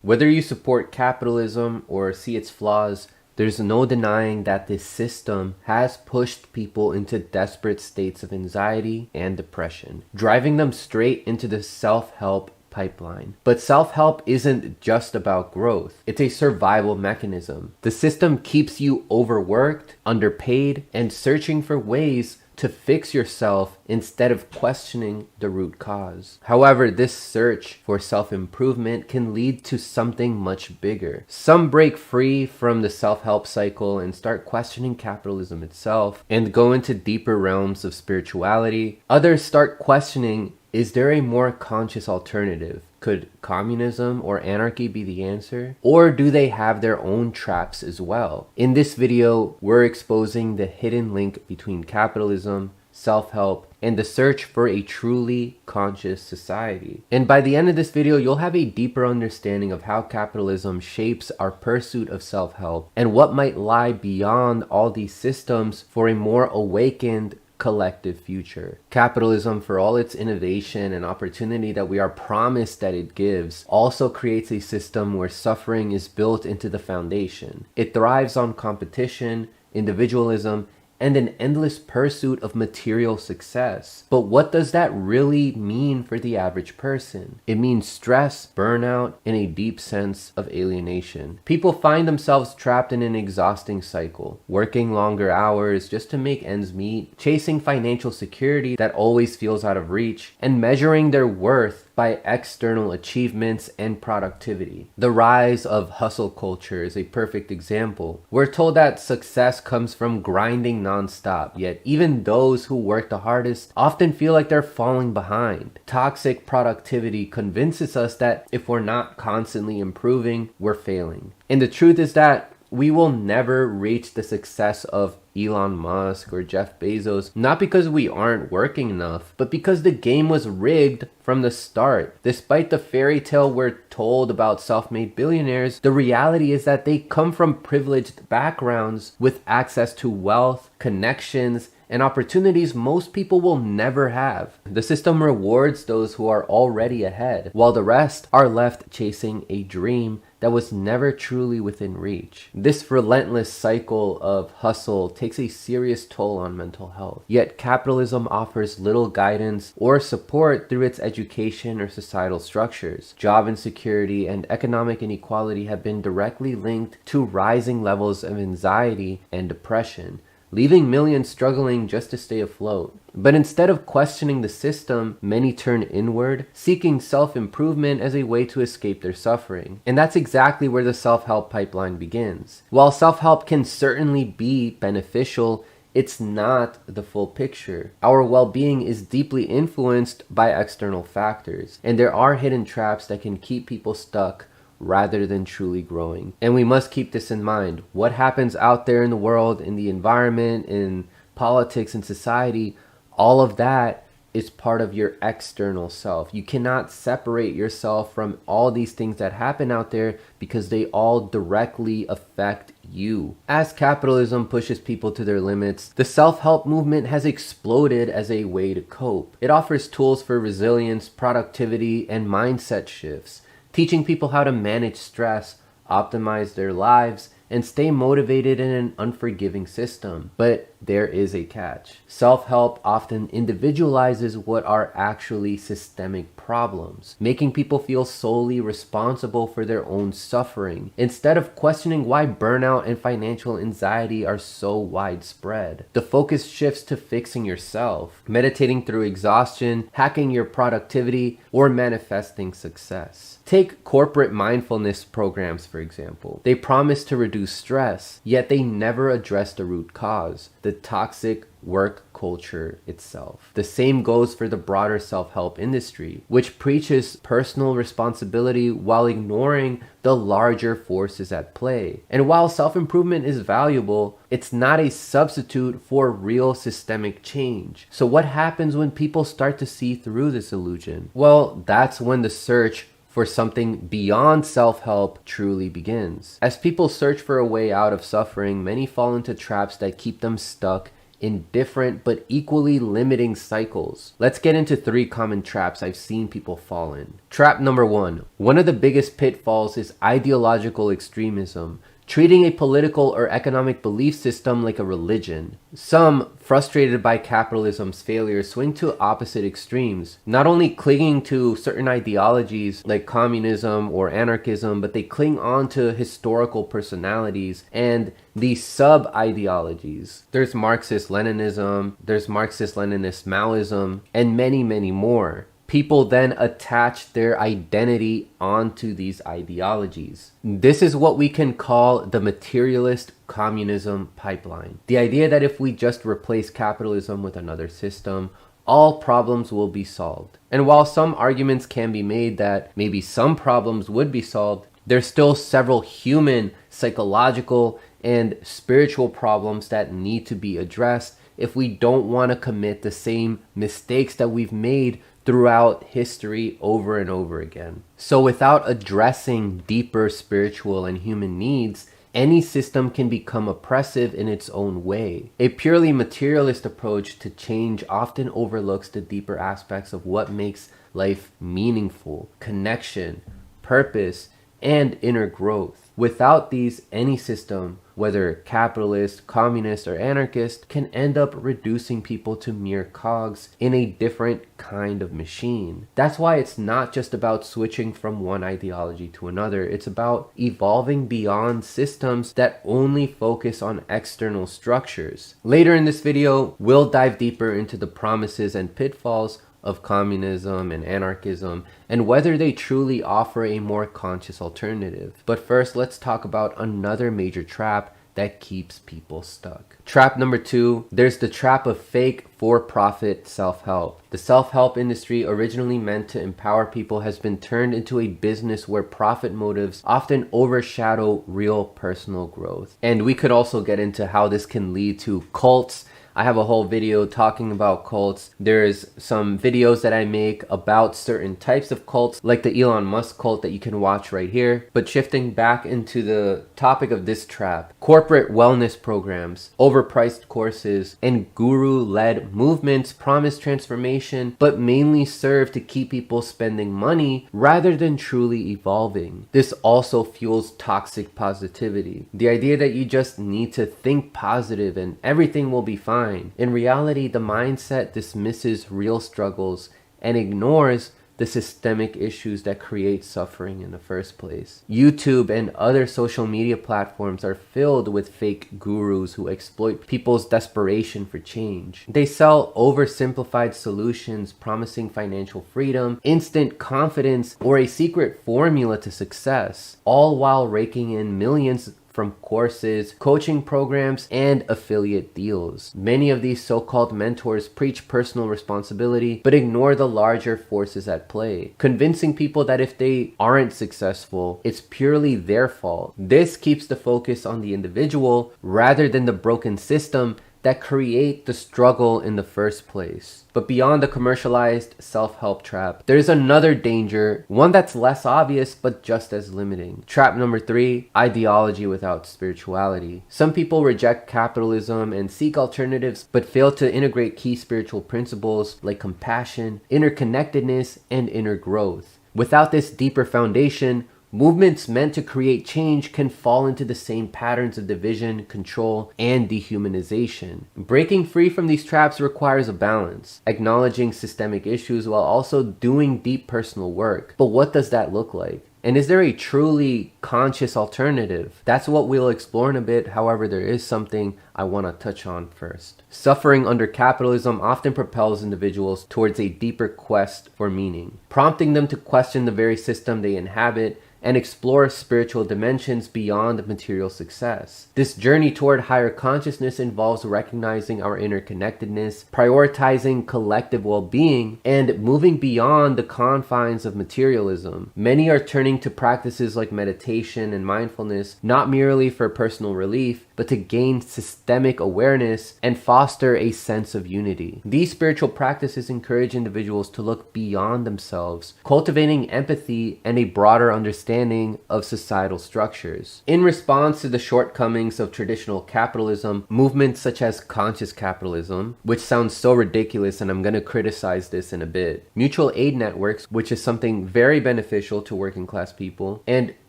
Whether you support capitalism or see its flaws, there's no denying that this system has pushed people into desperate states of anxiety and depression, driving them straight into the self-help pipeline. But self-help isn't just about growth. It's a survival mechanism. The system keeps you overworked, underpaid, and searching for ways to fix yourself instead of questioning the root cause. However, this search for self-improvement can lead to something much bigger. Some break free from the self-help cycle and start questioning capitalism itself and go into deeper realms of spirituality. Others start questioning, is there a more conscious alternative? Could communism or anarchy be the answer? Or do they have their own traps as well? In this video, we're exposing the hidden link between capitalism, self-help, and the search for a truly conscious society. And by the end of this video, you'll have a deeper understanding of how capitalism shapes our pursuit of self-help and what might lie beyond all these systems for a more awakened, collective future. Capitalism, for all its innovation and opportunity that we are promised that it gives, also creates a system where suffering is built into the foundation. It thrives on competition, individualism, and an endless pursuit of material success. But what does that really mean for the average person? It means stress, burnout, and a deep sense of alienation. People find themselves trapped in an exhausting cycle, working longer hours just to make ends meet, chasing financial security that always feels out of reach, and measuring their worth by external achievements and productivity. The rise of hustle culture is a perfect example. We're told that success comes from grinding non-stop, yet even those who work the hardest often feel like they're falling behind. Toxic productivity convinces us that if we're not constantly improving, we're failing. And the truth is that we will never reach the success of Elon Musk or Jeff Bezos, not because we aren't working enough, but because the game was rigged from the start. Despite the fairy tale we're told about self-made billionaires, the reality is that they come from privileged backgrounds with access to wealth, connections, and opportunities most people will never have. The system rewards those who are already ahead, while the rest are left chasing a dream that was never truly within reach. This relentless cycle of hustle takes a serious toll on mental health. Yet capitalism offers little guidance or support through its education or societal structures. Job insecurity and economic inequality have been directly linked to rising levels of anxiety and depression, leaving millions struggling just to stay afloat. But instead of questioning the system, many turn inward, seeking self-improvement as a way to escape their suffering. And that's exactly where the self-help pipeline begins. While self-help can certainly be beneficial, it's not the full picture. Our well-being is deeply influenced by external factors, and there are hidden traps that can keep people stuck rather than truly growing. And we must keep this in mind. What happens out there in the world, in the environment, in politics, in society, all of that is part of your external self. You cannot separate yourself from all these things that happen out there because they all directly affect you. As capitalism pushes people to their limits, the self-help movement has exploded as a way to cope. It offers tools for resilience, productivity, and mindset shifts, teaching people how to manage stress, optimize their lives, and stay motivated in an unforgiving system. But there is a catch. Self-help often individualizes what are actually systemic problems, making people feel solely responsible for their own suffering, instead of questioning why burnout and financial anxiety are so widespread. The focus shifts to fixing yourself, meditating through exhaustion, hacking your productivity, or manifesting success. Take corporate mindfulness programs, for example. They promise to reduce stress, yet they never address the root cause, the toxic work culture itself. The same goes for the broader self-help industry, which preaches personal responsibility while ignoring the larger forces at play. And while self-improvement is valuable, it's not a substitute for real systemic change. So what happens when people start to see through this illusion? Well, that's when the search for something beyond self-help truly begins. As people search for a way out of suffering, many fall into traps that keep them stuck in different but equally limiting cycles. Let's get into 3 common traps I've seen people fall in. Trap number 1. One of the biggest pitfalls is ideological extremism, treating a political or economic belief system like a religion. Some, frustrated by capitalism's failure, swing to opposite extremes, not only clinging to certain ideologies like communism or anarchism, but they cling on to historical personalities and these sub-ideologies. There's Marxist-Leninism, there's Marxist-Leninist Maoism, and many, many more. People then attach their identity onto these ideologies. This is what we can call the materialist communism pipeline. The idea that if we just replace capitalism with another system, all problems will be solved. And while some arguments can be made that maybe some problems would be solved, there's still several human, psychological, and spiritual problems that need to be addressed if we don't want to commit the same mistakes that we've made throughout history over and over again. So without addressing deeper spiritual and human needs, any system can become oppressive in its own way. A purely materialist approach to change often overlooks the deeper aspects of what makes life meaningful, connection, purpose, and inner growth. Without these, any system, whether capitalist, communist, or anarchist, can end up reducing people to mere cogs in a different kind of machine. That's why it's not just about switching from one ideology to another. It's about evolving beyond systems that only focus on external structures. Later in this video, we'll dive deeper into the promises and pitfalls of communism and anarchism, and whether they truly offer a more conscious alternative. But first, let's talk about another major trap that keeps people stuck. Trap number 2, there's the trap of fake for-profit self-help. The self-help industry, originally meant to empower people, has been turned into a business where profit motives often overshadow real personal growth. And we could also get into how this can lead to cults. I have a whole video talking about cults. There's some videos that I make about certain types of cults, like the Elon Musk cult that you can watch right here. But shifting back into the topic of this trap, corporate wellness programs, overpriced courses, and guru-led movements promise transformation, but mainly serve to keep people spending money rather than truly evolving. This also fuels toxic positivity. The idea that you just need to think positive and everything will be fine. In reality, the mindset dismisses real struggles and ignores the systemic issues that create suffering in the first place. YouTube and other social media platforms are filled with fake gurus who exploit people's desperation for change. They sell oversimplified solutions promising financial freedom, instant confidence, or a secret formula to success, all while raking in millions from courses, coaching programs, and affiliate deals. Many of these so-called mentors preach personal responsibility, but ignore the larger forces at play, convincing people that if they aren't successful, it's purely their fault. This keeps the focus on the individual rather than the broken system that create the struggle in the first place. But beyond the commercialized self-help trap, there's another danger, one that's less obvious but just as limiting. Trap number 3, ideology without spirituality. Some people reject capitalism and seek alternatives but fail to integrate key spiritual principles like compassion, interconnectedness, and inner growth. Without this deeper foundation, movements meant to create change can fall into the same patterns of division, control, and dehumanization. Breaking free from these traps requires a balance, acknowledging systemic issues while also doing deep personal work. But what does that look like? And is there a truly conscious alternative? That's what we'll explore in a bit. However, there is something I want to touch on first. Suffering under capitalism often propels individuals towards a deeper quest for meaning, prompting them to question the very system they inhabit and explore spiritual dimensions beyond material success. This journey toward higher consciousness involves recognizing our interconnectedness, prioritizing collective well-being, and moving beyond the confines of materialism. Many are turning to practices like meditation and mindfulness, not merely for personal relief, but to gain systemic awareness and foster a sense of unity. These spiritual practices encourage individuals to look beyond themselves, cultivating empathy and a broader understanding understanding of societal structures. In response to the shortcomings of traditional capitalism, movements such as conscious capitalism, which sounds so ridiculous and I'm going to criticize this in a bit, mutual aid networks, which is something very beneficial to working class people, and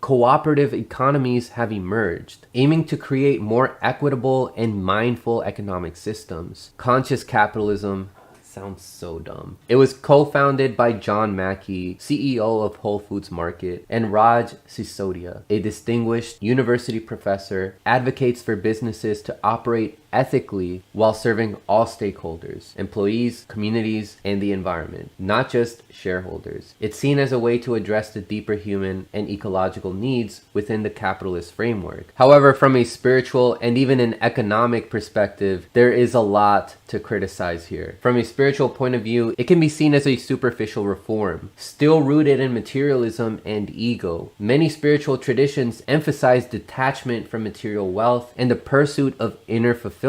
cooperative economies have emerged, aiming to create more equitable and mindful economic systems. Conscious capitalism sounds so dumb. It was co-founded by John Mackey, CEO of Whole Foods Market, and Raj Sisodia, a distinguished university professor, advocates for businesses to operate ethically while serving all stakeholders, employees, communities, and the environment, not just shareholders. It's seen as a way to address the deeper human and ecological needs within the capitalist framework. However, from a spiritual and even an economic perspective, there is a lot to criticize here. From a spiritual point of view, it can be seen as a superficial reform, still rooted in materialism and ego. Many spiritual traditions emphasize detachment from material wealth and the pursuit of inner fulfillment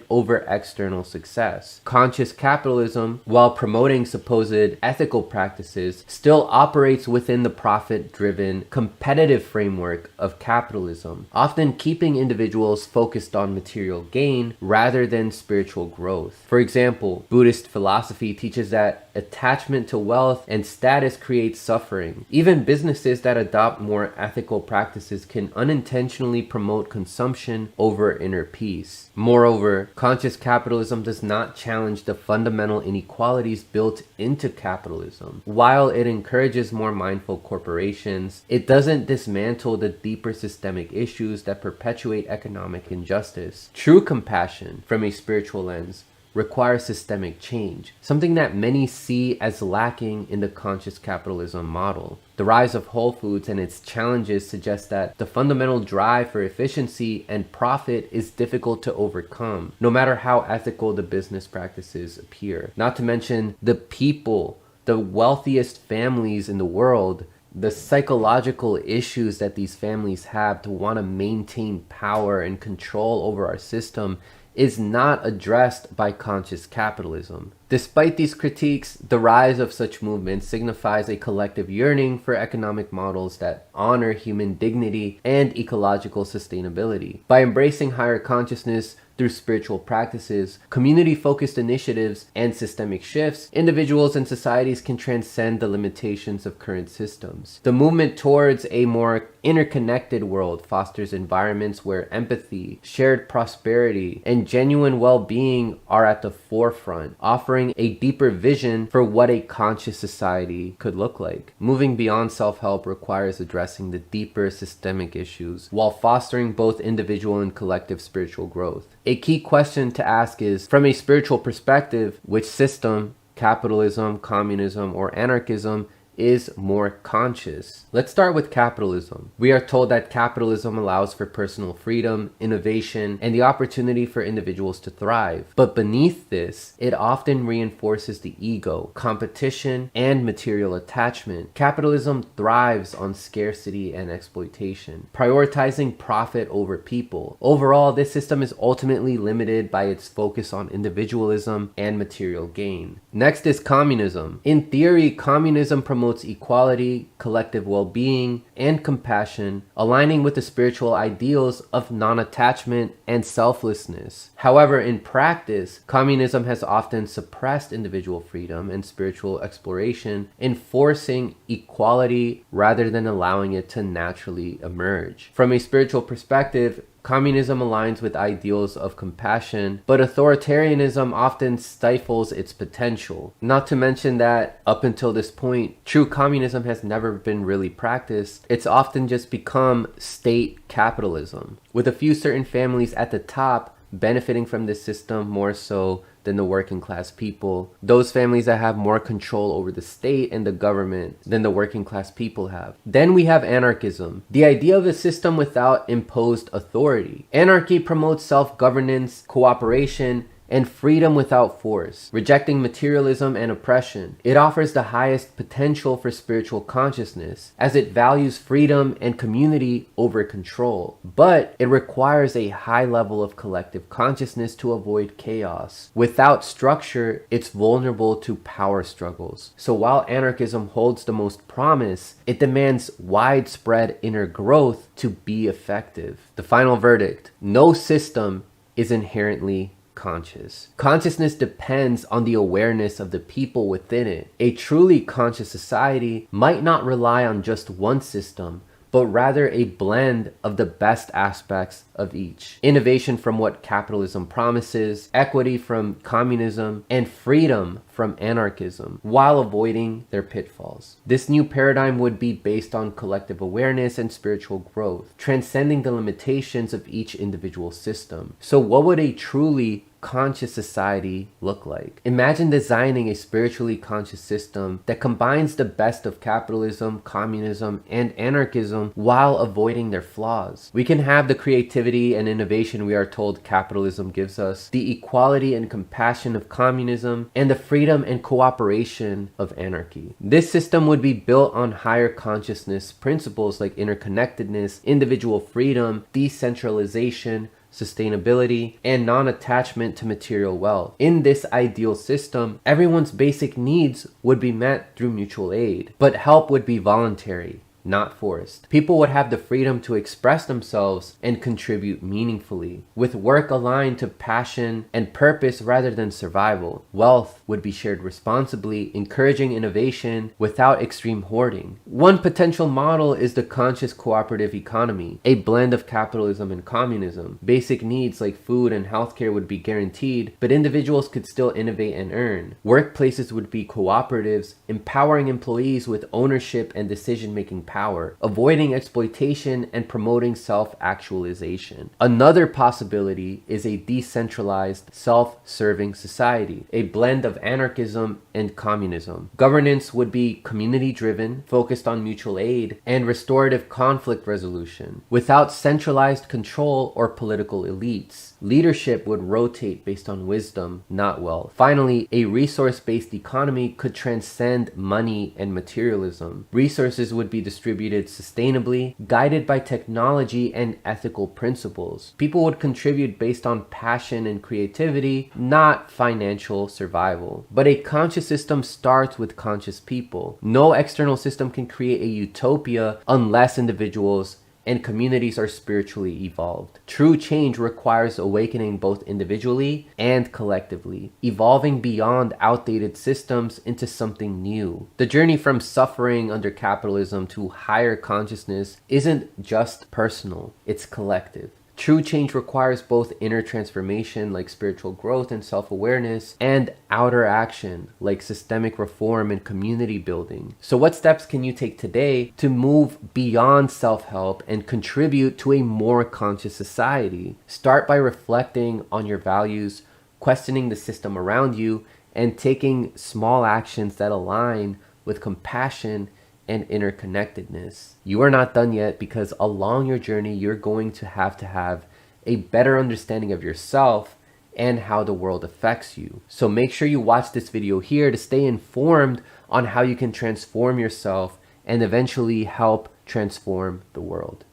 over external success. Conscious capitalism, while promoting supposed ethical practices, still operates within the profit-driven, competitive framework of capitalism, often keeping individuals focused on material gain rather than spiritual growth. For example, Buddhist philosophy teaches that attachment to wealth and status creates suffering. Even businesses that adopt more ethical practices can unintentionally promote consumption over inner peace. Moreover, conscious capitalism does not challenge the fundamental inequalities built into capitalism. While it encourages more mindful corporations, it doesn't dismantle the deeper systemic issues that perpetuate economic injustice. True compassion, from a spiritual lens, requires systemic change, something that many see as lacking in the conscious capitalism model. The rise of Whole Foods and its challenges suggest that the fundamental drive for efficiency and profit is difficult to overcome, no matter how ethical the business practices appear. Not to mention the people, the wealthiest families in the world, the psychological issues that these families have to want to maintain power and control over our system is not addressed by conscious capitalism. Despite these critiques, the rise of such movements signifies a collective yearning for economic models that honor human dignity and ecological sustainability. By embracing higher consciousness through spiritual practices, community-focused initiatives, and systemic shifts, individuals and societies can transcend the limitations of current systems. The movement towards a more interconnected world fosters environments where empathy, shared prosperity, and genuine well-being are at the forefront, offering a deeper vision for what a conscious society could look like. Moving beyond self-help requires addressing the deeper systemic issues while fostering both individual and collective spiritual growth. A key question to ask is, from a spiritual perspective, which system, capitalism, communism, or anarchism, is more conscious? Let's start with capitalism. We are told that capitalism allows for personal freedom, innovation, and the opportunity for individuals to thrive. But beneath this, it often reinforces the ego, competition, and material attachment. Capitalism thrives on scarcity and exploitation, prioritizing profit over people. Overall, this system is ultimately limited by its focus on individualism and material gain. Next is communism. In theory, communism promotes equality, collective well-being, and compassion, aligning with the spiritual ideals of non-attachment and selflessness. However, in practice, communism has often suppressed individual freedom and spiritual exploration, enforcing equality rather than allowing it to naturally emerge. From a spiritual perspective, communism aligns with ideals of compassion, but authoritarianism often stifles its potential. Not to mention that, up until this point, true communism has never been really practiced. It's often just become state capitalism, with a few certain families at the top benefiting from this system more so than the working class people. Those families that have more control over the state and the government than the working class people have. Then we have anarchism, the idea of a system without imposed authority. Anarchy promotes self-governance, cooperation, and freedom without force, rejecting materialism and oppression. It offers the highest potential for spiritual consciousness, as it values freedom and community over control. But it requires a high level of collective consciousness to avoid chaos. Without structure, it's vulnerable to power struggles. So while anarchism holds the most promise, it demands widespread inner growth to be effective. The final verdict: no system is inherently conscious. Consciousness depends on the awareness of the people within it. A truly conscious society might not rely on just one system, but rather a blend of the best aspects of each. Innovation from what capitalism promises, equity from communism, and freedom from anarchism, while avoiding their pitfalls. This new paradigm would be based on collective awareness and spiritual growth, transcending the limitations of each individual system. So what would a truly conscious society look like? Imagine designing a spiritually conscious system that combines the best of capitalism, communism, and anarchism while avoiding their flaws. We can have the creativity and innovation we are told capitalism gives us, the equality and compassion of communism, and the freedom and cooperation of anarchy. This system would be built on higher consciousness principles like interconnectedness, individual freedom, decentralization, sustainability, and non-attachment to material wealth. In this ideal system, everyone's basic needs would be met through mutual aid, but help would be voluntary, not forced. People would have the freedom to express themselves and contribute meaningfully, with work aligned to passion and purpose rather than survival. Wealth would be shared responsibly, encouraging innovation without extreme hoarding. One potential model is the conscious cooperative economy, a blend of capitalism and communism. Basic needs like food and healthcare would be guaranteed, but individuals could still innovate and earn. Workplaces would be cooperatives, empowering employees with ownership and decision-making power, avoiding exploitation and promoting self-actualization. Another possibility is a decentralized, self-serving society, a blend of anarchism and communism. Governance would be community-driven, focused on mutual aid, and restorative conflict resolution, without centralized control or political elites. Leadership would rotate based on wisdom, not wealth. Finally, a resource-based economy could transcend money and materialism. Resources would be distributed sustainably, guided by technology and ethical principles. People would contribute based on passion and creativity, not financial survival. But a conscious system starts with conscious people. No external system can create a utopia unless individuals and communities are spiritually evolved. True change requires awakening both individually and collectively, evolving beyond outdated systems into something new. The journey from suffering under capitalism to higher consciousness isn't just personal, it's collective. True change requires both inner transformation, like spiritual growth and self-awareness, and outer action, like systemic reform and community building. So what steps can you take today to move beyond self-help and contribute to a more conscious society? Start by reflecting on your values, questioning the system around you, and taking small actions that align with compassion and interconnectedness. You are not done yet, because along your journey, you're going to have a better understanding of yourself and how the world affects you. So make sure you watch this video here to stay informed on how you can transform yourself and eventually help transform the world.